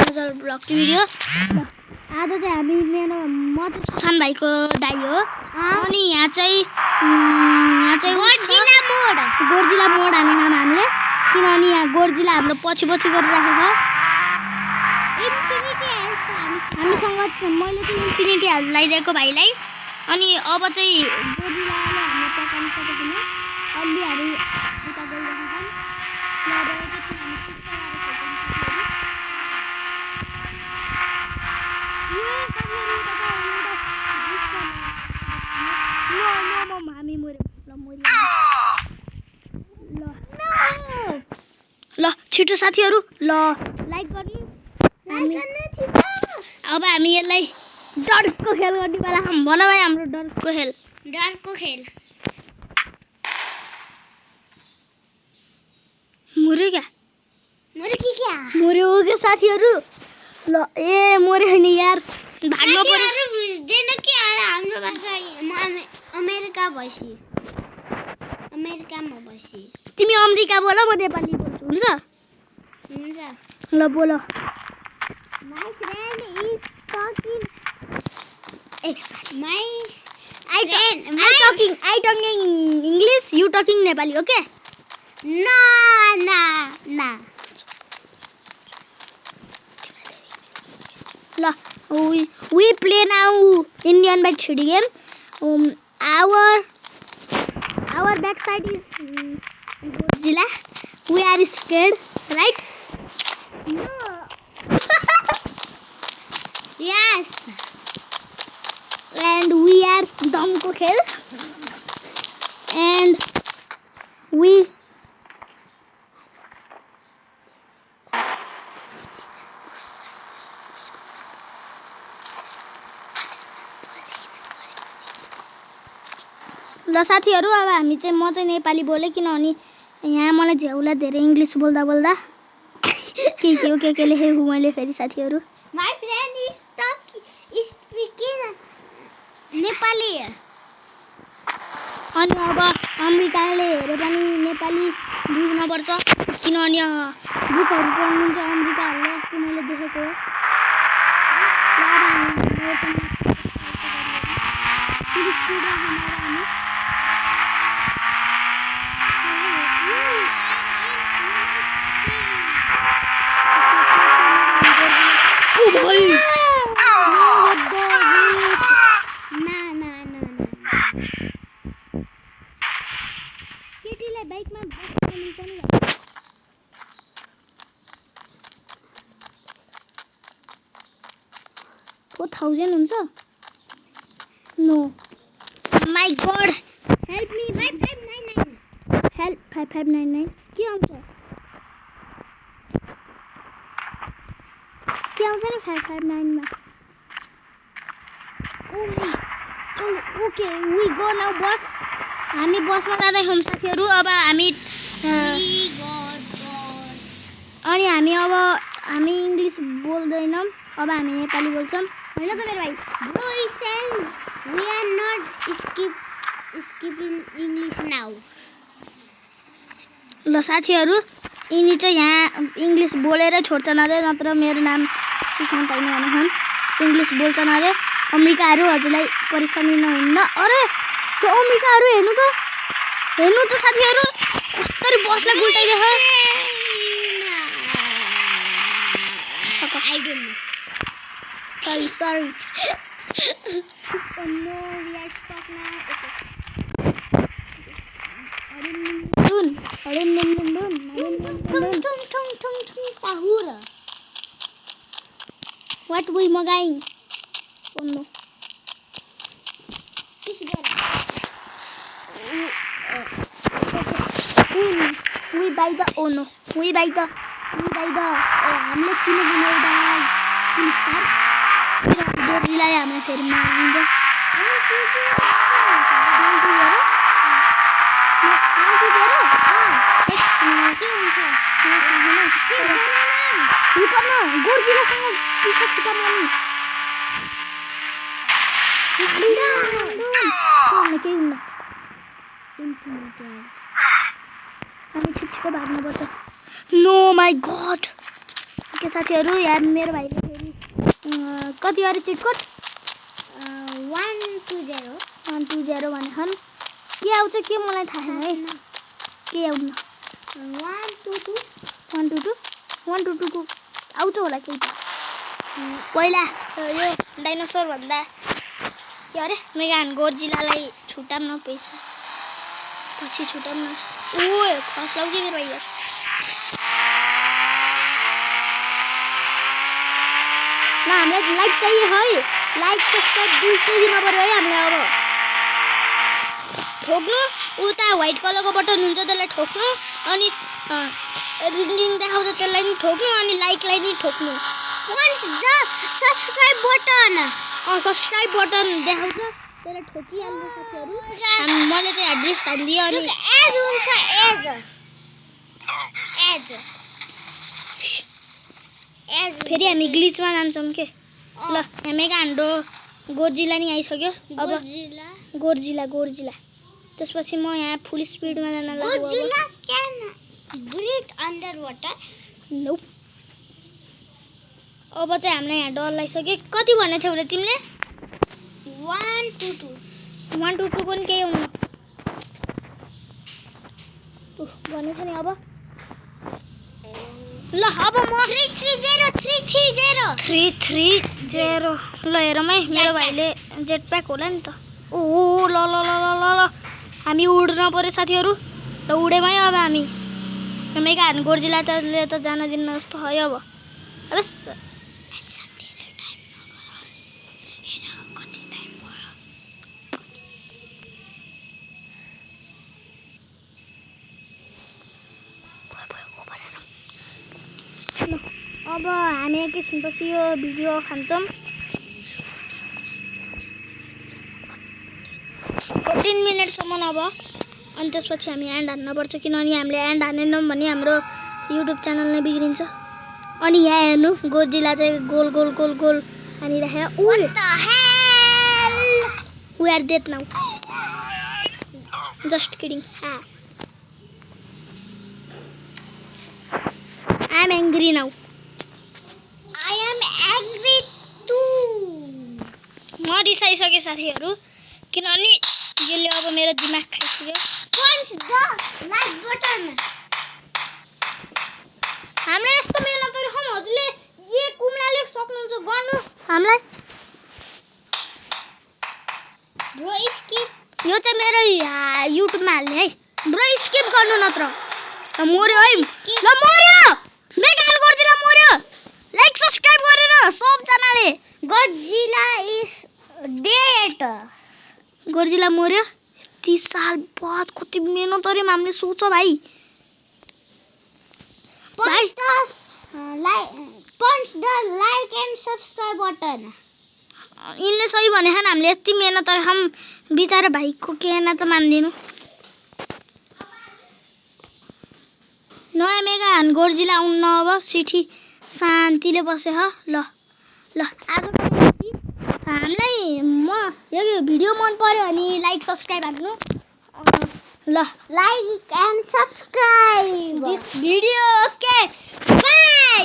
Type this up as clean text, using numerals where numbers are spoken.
नजर blog video. आज चाहिँ हामी म चाहिँ सुशान भाइको दाइ हो अनि यहाँ चाहिँ गोर्जिला मोड हाने नाम हामीले किनभने यहाँ गोर्जिला हाम्रो पछि गरिरहेको छ। हामीसँग मैले चाहिँ इन्फिनिटी हेल्थ लगाइदिएको भाइलाई अनि अब चाहिँ गोर्जिलाले हामीले पकाउनु सकेन अलि हामी उता गइरहेका ल छिटो साथीहरु ल लाइक गर्नु अब हामी यसलाई डरको खेल गर्ने बेला हम भन भाइ हाम्रो डरको खेल मर्यो के साथीहरु ल ए मर्यो नि यार भाग्नु पर्यो बुझ्दैन के हाम्रो भाषा अमेरिकामा बसी तिमी अमेरिका बोल म नेपाली बोल्छु हुन्छ ल बोल My friend is talking. I talking English, you talking Nepali, okay? No. La, we play now Indian by 3D game. Our backside is Godzilla. We are scared, right? No. Yes. And we are Domko Khel. And we ल साथीहरु अब हामी चाहिँ म चाहिँ नेपाली बोले किनभने यहाँ मलाई झ्याउला धेरै इंग्लिश बोल्दा के लेखेको मैले फेरि साथीहरु My friend is speaking Nepali. अनि अब अमेरिकाले हेरे पनि नेपाली बुझ्न पर्छ किनभने बुकहरु पढ्नुहुन्छ अमेरिकाले अस्ति मैले देखेको हो बाइकमा बस्नुहुन्छ नि 4000 हुन्छ no my god help me 5599 help 5599 के आउँछ नि 559 मा ओके वी गो नाउ बस हामी बसमा जाँदै छौं साथीहरु अब हामी अनि हामी इंग्लिश बोल्दैनौं अब हामी नेपाली बोल्छौं हैन त मेरो भाइ Bro is saying we are not skipping English now. ल साथीहरु यिनी चाहिँ यहाँ इंग्लिश बोलेरै छोड्छन् अरे नत्र मेरो नाम सुशान हैन भन्नुहुन् इंग्लिश बोल्छन् अरे अमेरिकाहरु हजुरलाई परेशानी नहुन्न अरे त्यो अमेरिकाहरु हेर्नु त साथीहरु कस्तरी बसलाई गुल्टाइदिछ I don't know. Sorry. Oh no, we are stuck now. Tung sahura. What we magain? Oh no. We buy the हामीले किन बनाउँदा किन स्टार गोर्जिलाले हामीलाई फेरि मारिन्छ गोर्जिलासँग पिछा छुटाउनु हामी छिटो भाग्नु पर्छ नो माय गॉड ओके साथीहरू, यहाँ मेरो भाइले फेरि कति गरे चिटकोट 120 120 भने हन् के आउँछ के मलाई थाहा छैन है के आउनु 122 को आउँछ होला केही त पहिला यो डाइनोसर भन्दा के अरे मेगान गोर्जिलालाई छुटाम न पैसा पछि छुटाम न ओ खसाउ के मेरो भाइ ल हामीलाई लाइक चाहिए है लाइक सब्सक्राइब दुईटै दिन पर्यो है हामीलाई अब ठोक्नु उता व्हाइट कलरको बटन हुन्छ त्यसलाई ठोक्नु अनि रिङ देखाउँछ त्यसलाई नि ठोक्नु अनि लाइकलाई नि ठोक्नु Once the subscribe button subscribe button देखाउँछ त्यसलाई ठोकिहाल्नु साथीहरू मैले चाहिँ एड्रेस हालिदिएँ अनि एज हुन्छ एज फेरि हामी ग्लिचमा जान्छौँ के ल हामीका हाम्रो गोर्जिला नि आइसक्यो अब गोर्जिला त्यसपछि म यहाँ फुल स्पिडमा जान लाग्छु Godzilla can breathe underwater. नोप अब चाहिँ हामीलाई यहाँ डर लागिसक्यो कति भन्ने थियौ रे तिमीले 122 122 को नि केही हुन्न भन्ने थियो नि अब ल अब म 330 ल हेरौँ है मेरो भाइले जेट प्याक होला नि त ओ ल ल ल ल ल हामी उड्न पर्यो साथीहरू ल उडेम है अब हामी मेगा हान गोर्जिला त जान दिन्न जस्तो है अब अब हामी एकैछिनपछि यो भिडियो खान्छौँ 14 मिनटसम्म अब अनि त्यसपछि हामी एन्ड हान्नुपर्छ किनभने हामीले एन्ड हानेनौँ भने हाम्रो युट्युब च्यानल नै बिग्रिन्छ अनि यहाँ हेर्नु गोर्जिला चाहिँ गोल गोल गोल गोल हानिराखेको What the hell? We are death now just kidding I am angry now I am angry too. म रिसाइसकेँ साथीहरू किनभने यसले अब मेरो दिमाग खाइसक्यो Punch the like button. हामीले यस्तो मेहनतहरू खम हजुरले ये कुम्लाले सक्नुहुन्छ गर्नु हामीलाई Bro, skip. यो चाहिँ मेरो युट्युबमा हाल्ने है ब्रो स्किप गर्नु नत्र ल मर्यो है ल मर्यो मेगान गर्दिन मर्यो लाइक सब्स्क्राइब गरेर सबजनाले Godzilla is dead. गोर्जिला मर्यो 30 साल बाद कति मेहनत गऱ्यौँ हामीले सोच भाइ Punch the like and subscribe button. यिनले सही भने खान हामीले यति मेहनत गरे हम बिचारा भाइको केना त मान्दिनु नयाँ मेगा हान गोर्जिला आउन अब सिठी शान्तिले बसे ह ल आज हामीलाई म यो भिडियो मन पर्यो भने लाइक सब्स्क्राइब हान्नु ल Like and subscribe. This video okay bye